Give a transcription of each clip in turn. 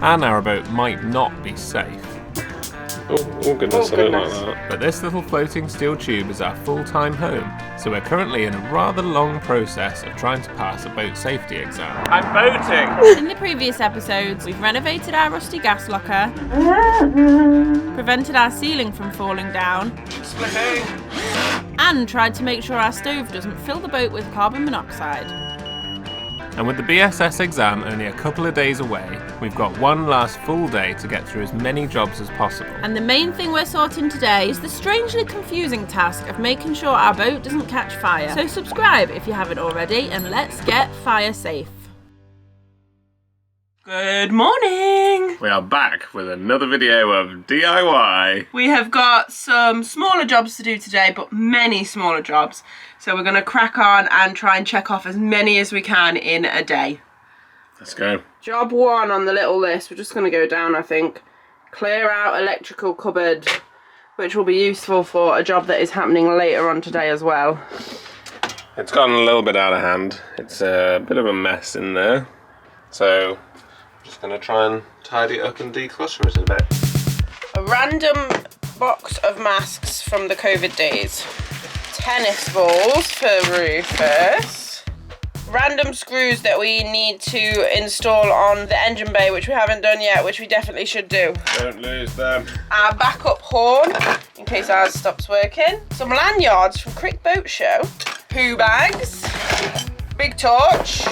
our narrowboat might not be safe. Oh goodness, I don't like that. But this little floating steel tube is our full-time home, so we're currently in a rather long process of trying to pass a boat safety exam. I'm boating! In the previous episodes, we've renovated our rusty gas locker, prevented our ceiling from falling down, Slipping! and tried to make sure our stove doesn't fill the boat with carbon monoxide. And with the BSS exam only a couple of days away, we've got one last full day to get through as many jobs as possible. And the main thing we're sorting today is the strangely confusing task of making sure our boat doesn't catch fire. So subscribe if you haven't already, and let's get fire safe. Good morning! We are back with another video of DIY. We have got some smaller jobs to do today, but many smaller jobs. So we're going to crack on and try and check off as many as we can in a day. Let's go. Job 1 on the little list, we're just going to go down, I think. Clear out electrical cupboard, which will be useful for a job that is happening later on today as well. It's gotten a little bit out of hand. It's a bit of a mess in there. So, I'm just going to try and tidy it up and declutter it a bit. A random box of masks from the COVID days. Tennis balls for Rufus. Random screws that we need to install on the engine bay, which we haven't done yet, which we definitely should do. Don't lose them. Our backup horn, in case ours stops working. Some lanyards from Crick Boat Show. Poo bags. Big torch.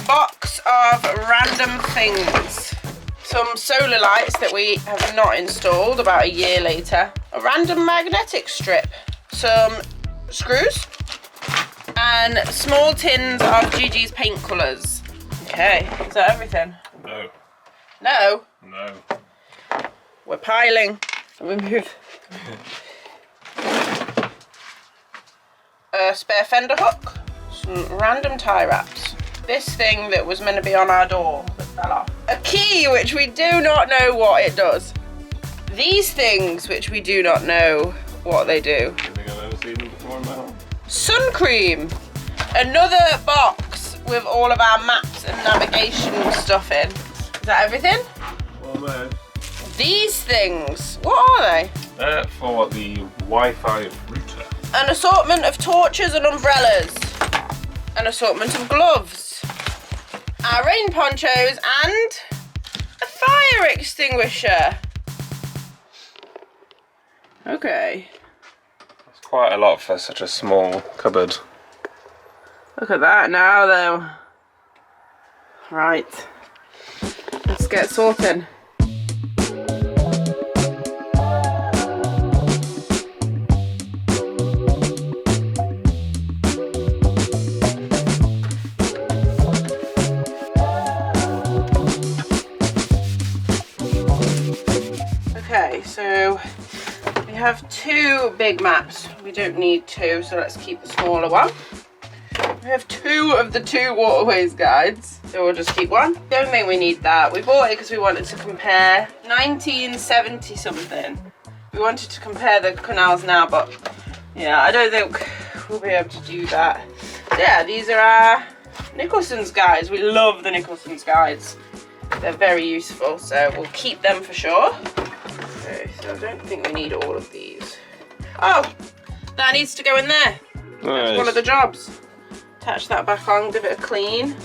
Box of random things. Some solar lights that we have not installed about a year later. A random magnetic strip. Some screws. And small tins of Gigi's paint colours. Okay, is that everything? No. No? No. We're piling. We move. A spare fender hook. Some random tie wraps. This thing that was meant to be on our door that fell off. A key, which we do not know what it does. These things, which we do not know what they do. I think I've ever seen them before in my life. Sun cream. Another box with all of our maps and navigation stuff in. Is that everything? Well, These things, what are they? they're for the Wi-Fi router. An assortment of torches and umbrellas. An assortment of gloves. Our rain ponchos and a fire extinguisher. Okay. That's quite a lot for such a small cupboard. Look at that now though. Right. Let's get sorted. Okay, so we have 2 big maps. We don't need 2, so let's keep the smaller one. We have 2 of the 2 waterways guides, so we'll just keep one. Don't think we need that. We bought it because we wanted to compare 1970 something. We wanted to compare the canals now, but yeah, I don't think we'll be able to do that. So yeah, these are our Nicholson's guides. We love the Nicholson's guides. They're very useful, so we'll keep them for sure. Okay, so I don't think we need all of these. Oh, that needs to go in there. That's one of the jobs. Attach that back on, give it a clean.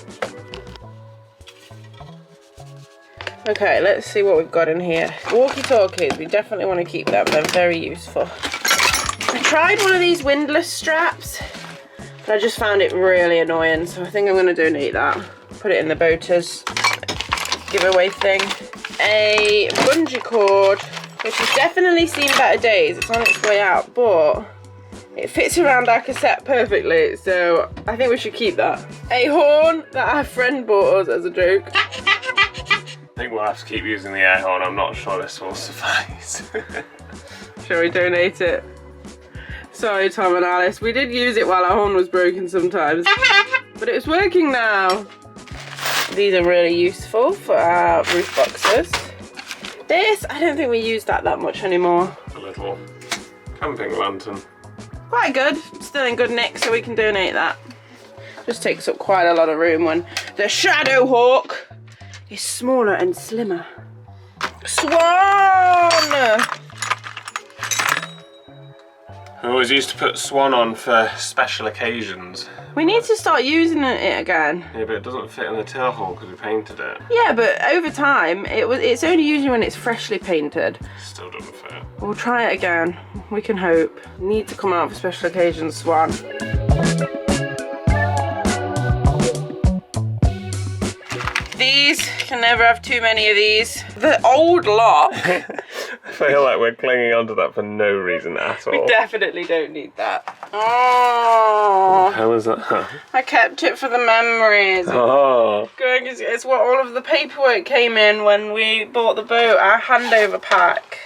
Okay, let's see what we've got in here. Walkie-talkies, we definitely want to keep them. They're very useful. I tried one of these windlass straps, but I just found it really annoying, so I think I'm going to donate that. Put it in the boaters giveaway thing. A bungee cord, which has definitely seen better days. It's on its way out, but it fits around our cassette perfectly, so I think we should keep that. A horn that our friend bought us as a joke. I think we'll have to keep using the air horn. I'm not sure this will suffice. Shall we donate it? Sorry, Tom and Alice. We did use it while our horn was broken sometimes, but it's working now. These are really useful for our roof boxes. This, I don't think we use that much anymore. A little camping lantern. Quite good, still in good nick, so we can donate that. Just takes up quite a lot of room when the Shadow Hawk is smaller and slimmer. Swan! I always used to put Swan on for special occasions. We need to start using it again. Yeah, but it doesn't fit in the tail hole because we painted it. Yeah, but over time, it's only usually when it's freshly painted. Still doesn't fit. We'll try it again. We can hope. Need to come out for special occasions, Swan. These, can never have too many of these. The old lock. I feel like we're clinging onto that for no reason at all. We definitely don't need that. Oh. How is that? I kept it for the memories. Oh. It's what all of the paperwork came in when we bought the boat, our handover pack.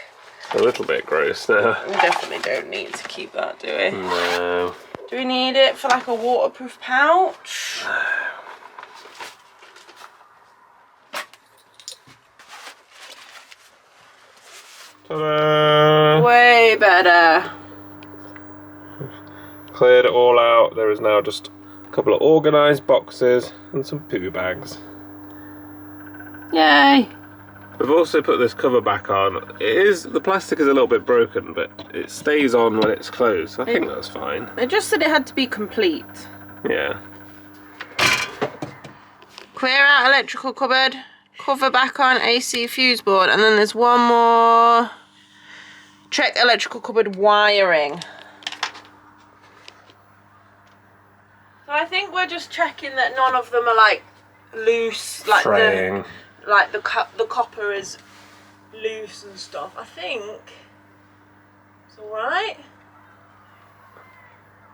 A little bit gross now. We definitely don't need to keep that, do we? No. Do we need it for like a waterproof pouch? Ta-da! Way better. Cleared it all out. There is now just a couple of organised boxes and some poo bags. Yay. We've also put this cover back on. The plastic is a little bit broken, but it stays on when it's closed. So I think that's fine. It just said it had to be complete. Yeah. Clear out electrical cupboard. Cover back on AC fuse board, and then there's one more. Check electrical cupboard wiring. So I think we're just checking that none of them are like loose, like Fraying. the copper is loose and stuff. I think it's all right.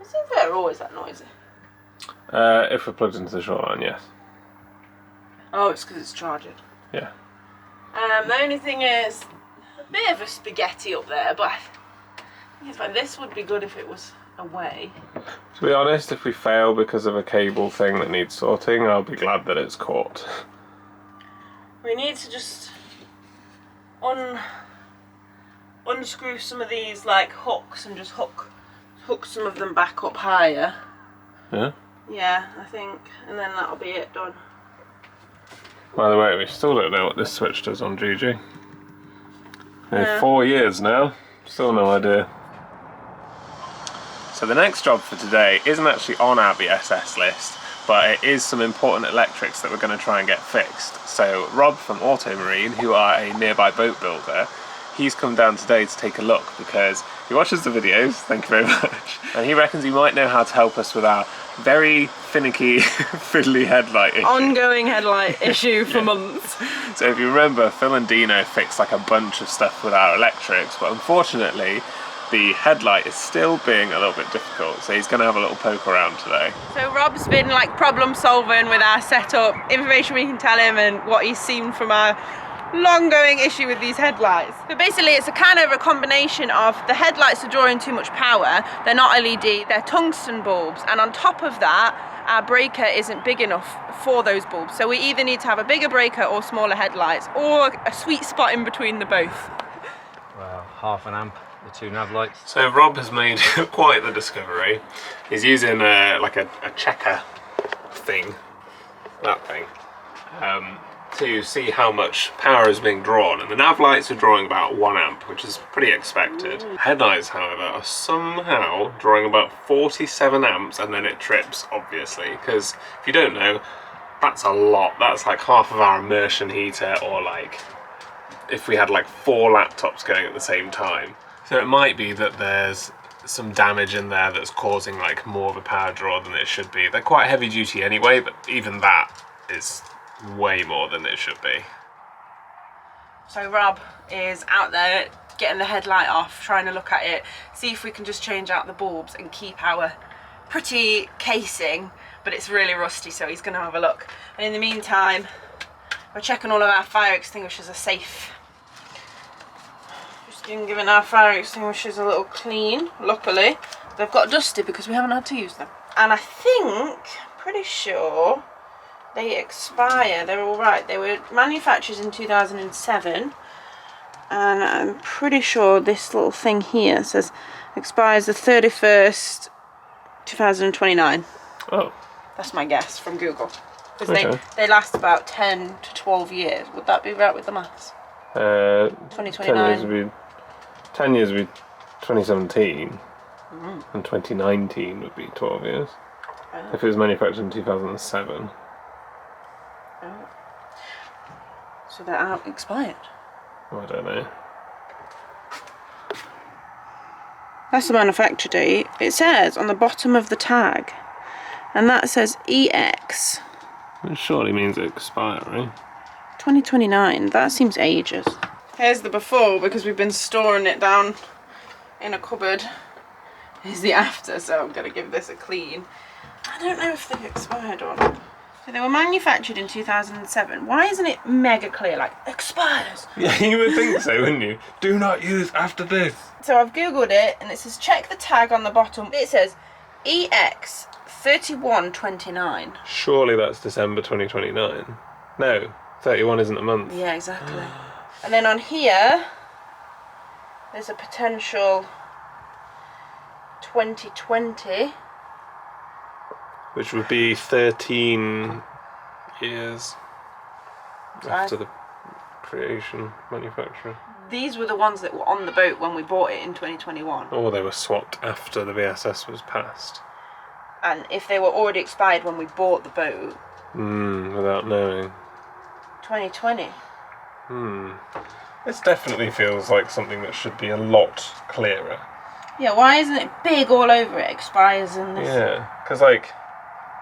Isn't they're always that noisy? If we're plugged into the shoreline, yes. Oh, it's because it's charging. Yeah. The only thing is a bit of a spaghetti up there, but I think it's fine. This would be good if it was away. To be honest, if we fail because of a cable thing that needs sorting, I'll be glad that it's caught. We need to just unscrew some of these like hooks and just hook some of them back up higher. Yeah? Yeah, I think, and then that'll be it done. By the way, we still don't know what this switch does on Gigi. Yeah. 4 years now, still no idea. So the next job for today isn't actually on our BSS list, but it is some important electrics that we're going to try and get fixed. So Rob from Automarine, who are a nearby boat builder, he's come down today to take a look because he watches the videos, thank you very much, and he reckons he might know how to help us with our very finicky, fiddly headlight issue. Ongoing headlight issue for months. So if you remember, Phil and Dino fixed like a bunch of stuff with our electrics, but unfortunately the headlight is still being a little bit difficult, so he's going to have a little poke around today. So Rob's been like problem solving with our setup, information we can tell him and what he's seen from our long-going issue with these headlights. So basically it's a kind of a combination of the headlights are drawing too much power, they're not LED, they're tungsten bulbs, and on top of that our breaker isn't big enough for those bulbs. So we either need to have a bigger breaker or smaller headlights, or a sweet spot in between the both. Well, half an amp, the two nav lights. So Rob has made quite the discovery. He's using like a checker thing, that thing, to see how much power is being drawn, and the nav lights are drawing about 1 amp, which is pretty expected. Headlights, however, are somehow drawing about 47 amps, and then it trips, obviously, because if you don't know, that's a lot. That's like half of our immersion heater, or like if we had like 4 laptops going at the same time. So it might be that there's some damage in there that's causing like more of a power draw than it should be. They're quite heavy duty anyway, but even that is way more than it should be. So Rob is out there getting the headlight off, trying to look at it, see if we can just change out the bulbs and keep our pretty casing, but it's really rusty, so he's going to have a look. And in the meantime, we're checking all of our fire extinguishers are safe. Just giving our fire extinguishers a little clean. Luckily, they've got dusty because we haven't had to use them. And I think, pretty sure, they expire. They're all right. They were manufactured in 2007, and I'm pretty sure this little thing here says expires the 31st, 2029. Oh. That's my guess from Google. because Okay. they last about 10 to 12 years. Would that be right with the maths? 2029. 10 years would be 2017, and 2019 would be 12 years. If it was manufactured in 2007. So they're out expired. I don't know. That's the manufacture date. It says on the bottom of the tag, and that says EX It surely means expiry. 2029. That seems ages. Here's the before, because we've been storing it down in a cupboard. Here's the after, so I'm going to give this a clean. I don't know if they've expired or not. So they were manufactured in 2007. Why isn't it mega clear, like, expires? Yeah, you would think so, wouldn't you? Do not use after this. So I've googled it, and it says check the tag on the bottom. It says EX 3129. Surely that's December 2029. No, 31 isn't a month. Yeah, exactly. And then on here, there's a potential 2020. Which would be 13 years after the creation, manufacture. These were the ones that were on the boat when we bought it in 2021. Or they were swapped after the BSS was passed. And if they were already expired when we bought the boat, Without knowing. 2020. This definitely feels like something that should be a lot clearer. Yeah, why isn't it big all over it? Expires in this. Yeah, because like,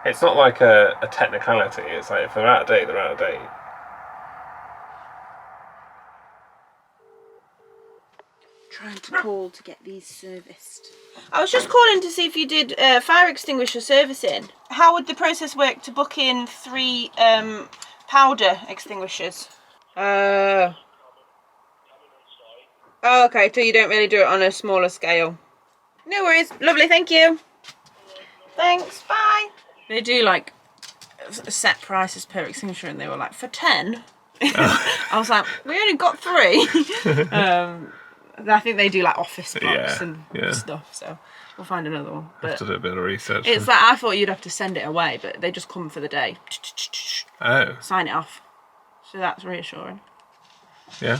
it's not like a technicality. It's like if they're out of date, they're out of date. Trying to call to get these serviced. I was just calling to see if you did fire extinguisher servicing. How would the process work to book in 3 powder extinguishers? Oh, okay, so you don't really do it on a smaller scale. No worries. Lovely, thank you. Thanks, bye. They do like set prices per extinguisher, and they were like, for 10? I was like, we only got 3. I think they do like office blocks and stuff, so we'll find another one. But Have to do a bit of research. it's like, I thought you'd have to send it away, but they just come for the day. Oh, Sign it off. So that's reassuring. yeah.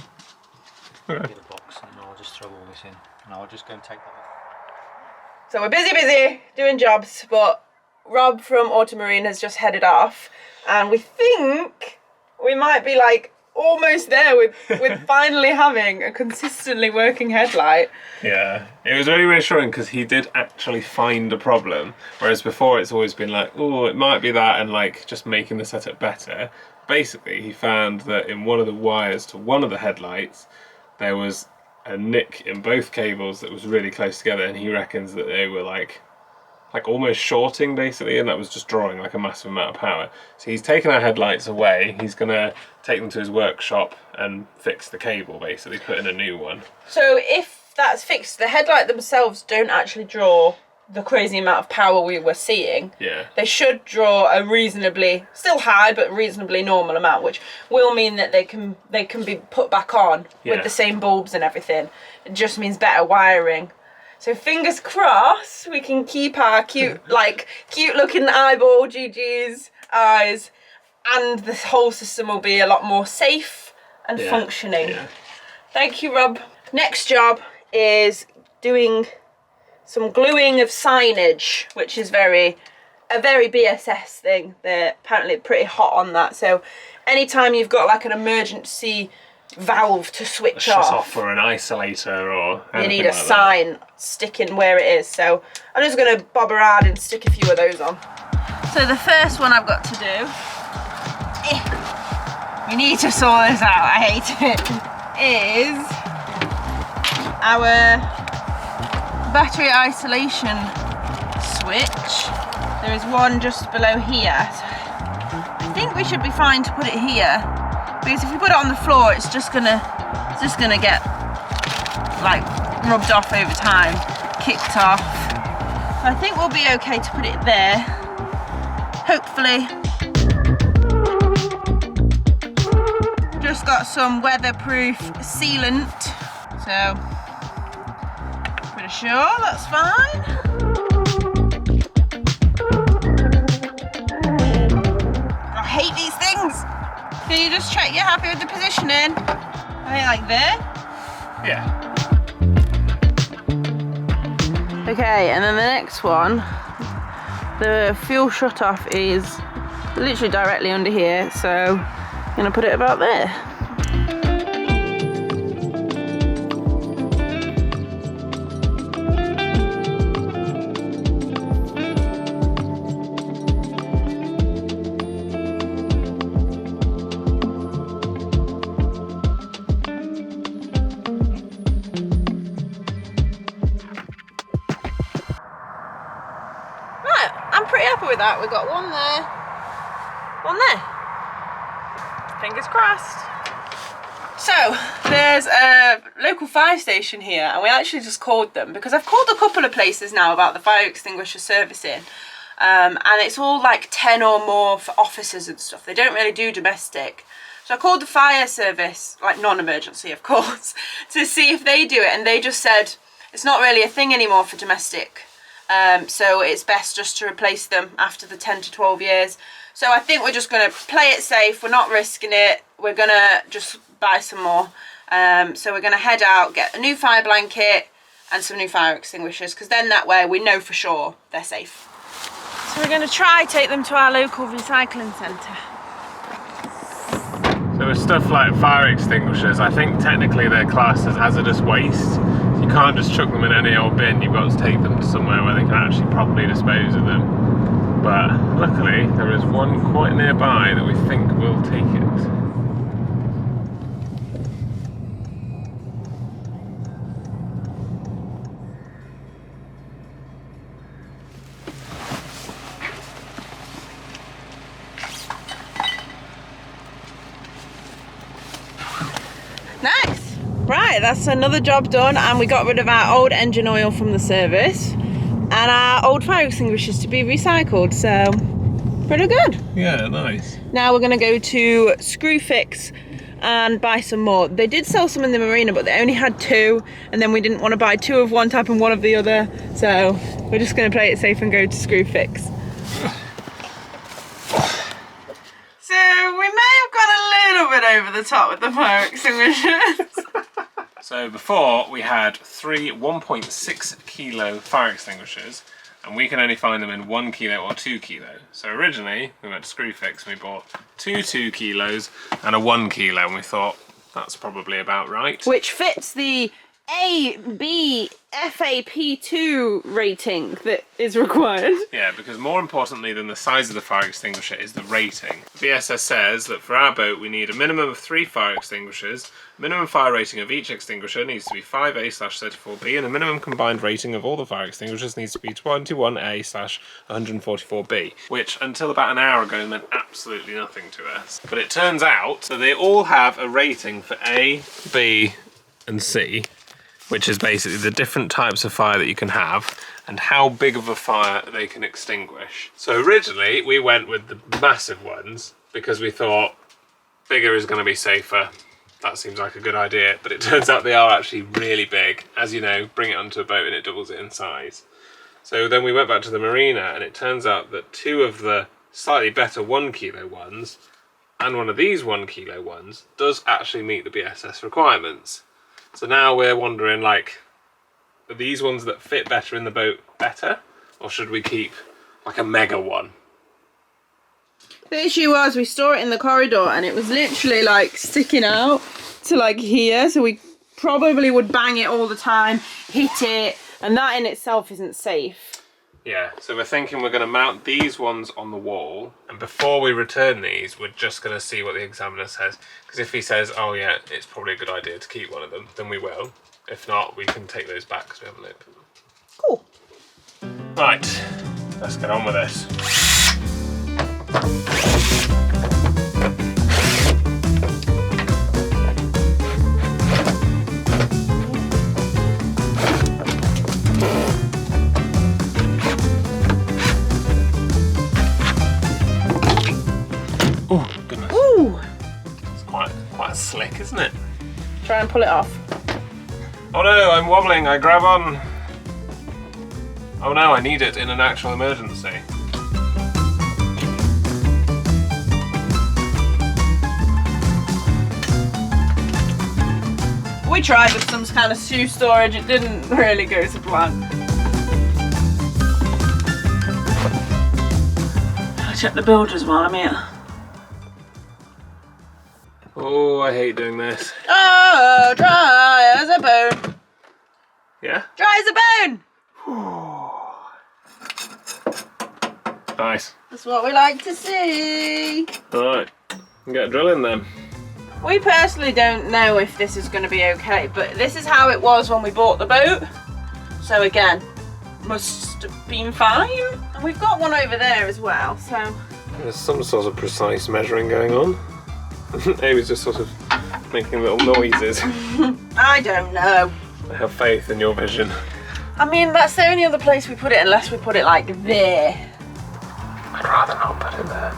Okay. Get a box and I'll just throw all this in and I'll just go and take that off. So we're busy doing jobs, but Rob from Automarine has just headed off, and we think we might be like almost there with finally having a consistently working headlight. Yeah, it was really reassuring because he did actually find a problem, whereas before it's always been like, oh, it might be that, and like just making the setup better. Basically, he found that in one of the wires to one of the headlights, there was a nick in both cables that was really close together, and he reckons that they were like almost shorting basically, and that was just drawing like a massive amount of power. So he's taken our headlights away, he's gonna take them to his workshop and fix the cable, basically put in a new one. So if that's fixed, the headlight themselves don't actually draw the crazy amount of power we were seeing. Yeah. They should draw a reasonably, still high, but reasonably normal amount, which will mean that they can be put back on with the same bulbs and everything. It just means better wiring. So fingers crossed we can keep our cute looking eyeball GG's eyes, and the whole system will be a lot more safe and functioning. Yeah. Thank you, Rob. Next job is doing some gluing of signage, which is a very BSS thing. They're apparently pretty hot on that. So anytime you've got like an emergency valve to switch off for an isolator or you need a like sign sticking where it is. So I'm just going to bob around and stick a few of those on. So the first one I've got to do, we need to sort this out, I hate it, is our battery isolation switch. There is one just below here. So I think we should be fine to put it here, because if we put it on the floor, it's just gonna get like rubbed off over time, kicked off. I think we'll be okay to put it there, hopefully. Just got some weatherproof sealant, so pretty sure that's fine. I Can you just check you're happy with the positioning? I think like there. Yeah. Okay, and then the next one, the fuel shut-off is literally directly under here, so I'm gonna put it about there. With that, we've got one there, one there. Fingers crossed. So there's a local fire station here, and we actually just called them because I've called a couple of places now about the fire extinguisher servicing, and it's all like 10 or more for officers and stuff. They don't really do domestic. So I called the fire service, like non-emergency of course, to see if they do it, and they just said it's not really a thing anymore for domestic. So it's best just to replace them after the 10 to 12 years. So I think we're just going to play it safe. We're not risking it. We're going to just buy some more. So we're going to head out, get a new fire blanket and some new fire extinguishers, because then that way we know for sure they're safe. So we're going to try take them to our local recycling centre. So with stuff like fire extinguishers, I think technically they're classed as hazardous waste. You can't just chuck them in any old bin, you've got to take them to somewhere where they can actually properly dispose of them. But luckily there is one quite nearby that we think will take it. Nice! Right, that's another job done, and we got rid of our old engine oil from the service and our old fire extinguishers to be recycled, so pretty good. Yeah, nice. Now we're going to go to Screwfix and buy some more. They did sell some in the marina, but they only had 2, and then we didn't want to buy 2 of one type and 1 of the other, so we're just going to play it safe and go to Screwfix. So we may have gone a little bit over the top with the fire extinguishers. So before we had 3 1.6 kilo fire extinguishers, and we can only find them in 1 kilo or 2 kilo. So originally we went to Screwfix and we bought 2 kilos and a 1 kilo, and we thought that's probably about right. Which fits the A/B FAP2 rating that is required. Yeah, because more importantly than the size of the fire extinguisher is the rating. The BSS says that for our boat we need a minimum of 3 fire extinguishers, minimum fire rating of each extinguisher needs to be 5A/34B, and the minimum combined rating of all the fire extinguishers needs to be 21A/144B, which until about an hour ago meant absolutely nothing to us. But it turns out that they all have a rating for A, B and C, which is basically the different types of fire that you can have and how big of a fire they can extinguish. So originally we went with the massive ones because we thought bigger is going to be safer. That seems like a good idea, but it turns out they are actually really big. As you know, bring it onto a boat and it doubles it in size. So then we went back to the marina, and it turns out that 2 of the slightly better 1 kilo ones and one of these 1 kilo ones does actually meet the BSS requirements. So now we're wondering, like, are these ones that fit better in the boat better, or should we keep like a mega one? The issue was we store it in the corridor and it was literally like sticking out to like here, so we probably would bang it all the time, hit it, and that in itself isn't safe. Yeah, so we're thinking we're going to mount these ones on the wall, and before we return these we're just going to see what the examiner says, because if he says, oh yeah, it's probably a good idea to keep one of them, then we will. If not, we can take those back because we haven't opened them. Cool. Right, let's get on with this. Oh goodness. Ooh. It's quite slick, isn't it? Try and pull it off. Oh no, I'm wobbling, I grab on. Oh no, I need it in an actual emergency. We tried with some kind of shoe storage, it didn't really go to plan. I'll check the builders while I'm here. Oh, I hate doing this. Oh, dry as a bone. Yeah? Dry as a bone. Nice. That's what we like to see. Alright, get drilling then. We personally don't know if this is going to be okay, but this is how it was when we bought the boat. So again, must have been fine. And we've got one over there as well, so... There's some sort of precise measuring going on. Amy's just sort of making little noises. I don't know. I have faith in your vision. I mean, that's the only other place we put it, unless we put it like there. I'd rather not put it there.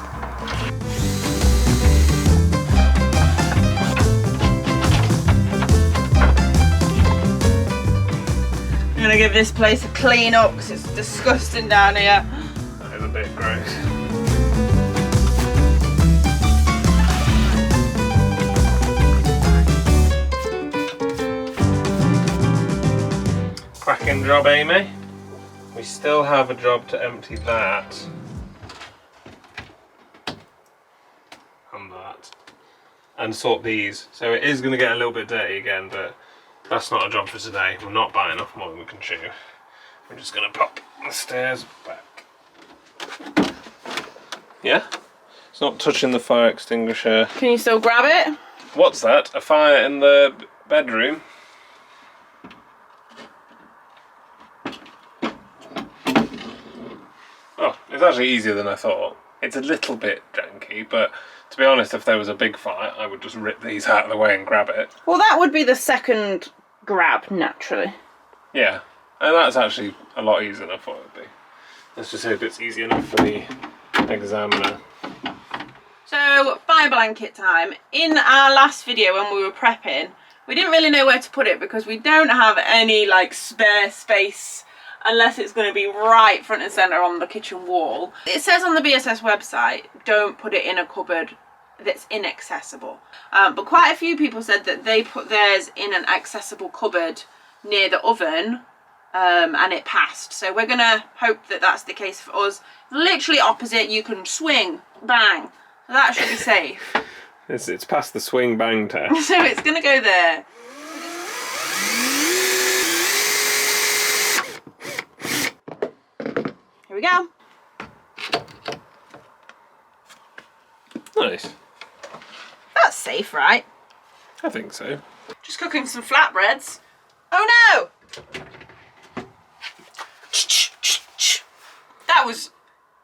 I'm gonna give this place a clean up because it's disgusting down here. That is a bit gross. Cracking job, Amy. We still have a job to empty that. And that. And sort these. So it is going to get a little bit dirty again, but that's not a job for today. We're not buying enough more than we can chew. We're just going to pop the stairs back. Yeah? It's not touching the fire extinguisher. Can you still grab it? What's that? A fire in the bedroom? Oh, it's actually easier than I thought. It's a little bit janky, but to be honest, if there was a big fire, I would just rip these out of the way and grab it. Well, that would be the second grab, naturally. Yeah, and that's actually a lot easier than I thought it would be. Let's just hope it's easy enough for the examiner. So, fire blanket time. In our last video when we were prepping, we didn't really know where to put it because we don't have any like spare space unless it's going to be right front and centre on the kitchen wall. It says on the BSS website, don't put it in a cupboard that's inaccessible. But quite a few people said that they put theirs in an accessible cupboard near the oven and it passed. So we're going to hope that that's the case for us. Literally opposite, you can swing, bang. So that should be safe. It's past the swing bang test. So it's going to go there. Here we go. Nice. That's safe, right? I think so. Just cooking some flatbreads. Oh no! That was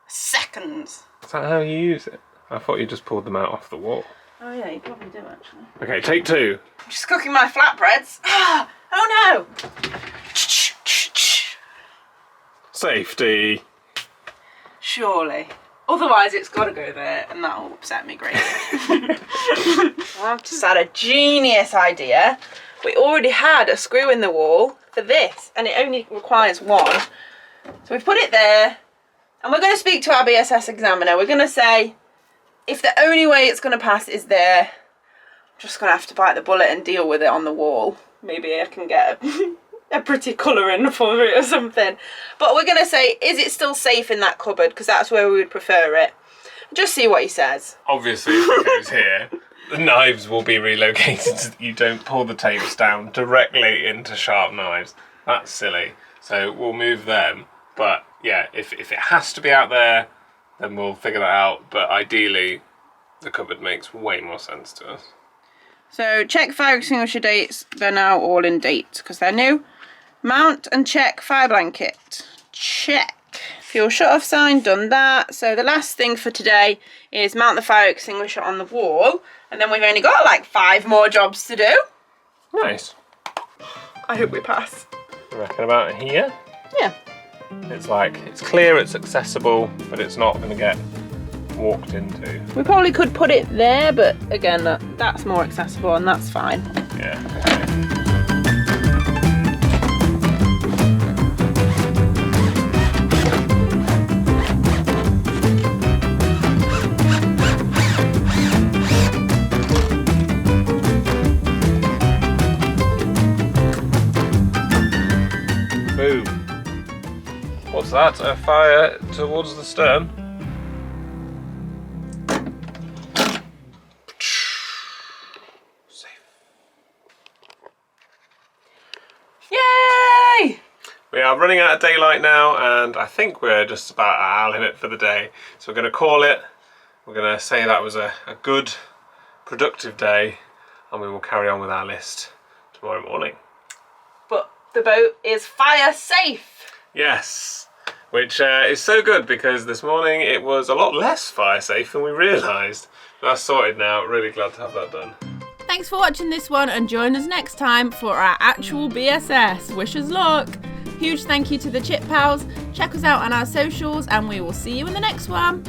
seconds. Is that how you use it? I thought you just pulled them out off the wall. Oh yeah, you probably do actually. Okay, take two. Just cooking my flatbreads. Oh no! Safety. Surely. Otherwise it's got to go there and that'll upset me greatly. I've just had a genius idea. We already had a screw in the wall for this and it only requires one. So we've put it there and we're going to speak to our BSS examiner. We're going to say, if the only way it's going to pass is there, I'm just going to have to bite the bullet and deal with it on the wall. Maybe I can get a pretty colouring for it or something. But we're going to say, is it still safe in that cupboard? Because that's where we would prefer it. Just see what he says. Obviously, if it goes here, the knives will be relocated so that you don't pull the tapes down directly into sharp knives. That's silly. So we'll move them. But yeah, if it has to be out there, then we'll figure that out. But ideally, the cupboard makes way more sense to us. So check fire extinguisher dates. They're now all in date because they're new. Mount and check fire blanket. Check. Fuel shut off sign, done that. So the last thing for today is mount the fire extinguisher on the wall. And then we've only got like 5 more jobs to do. Nice. I hope we pass. I reckon about here. Yeah. It's like, it's clear, it's accessible, but it's not going to get walked into. We probably could put it there, but again, that's more accessible and that's fine. Yeah, okay. Boom. What's that? A fire towards the stern? Yay! We are running out of daylight now, and I think we're just about at our limit for the day. So we're going to call it. We're going to say that was a good, productive day, and we will carry on with our list tomorrow morning. But the boat is fire safe. Yes, which is so good because this morning it was a lot less fire safe than we realised. That's sorted now. Really glad to have that done. Thanks for watching this one, and join us next time for our actual BSS. Wish us luck. Huge thank you to the Chip Pals. Check us out on our socials, and we will see you in the next one.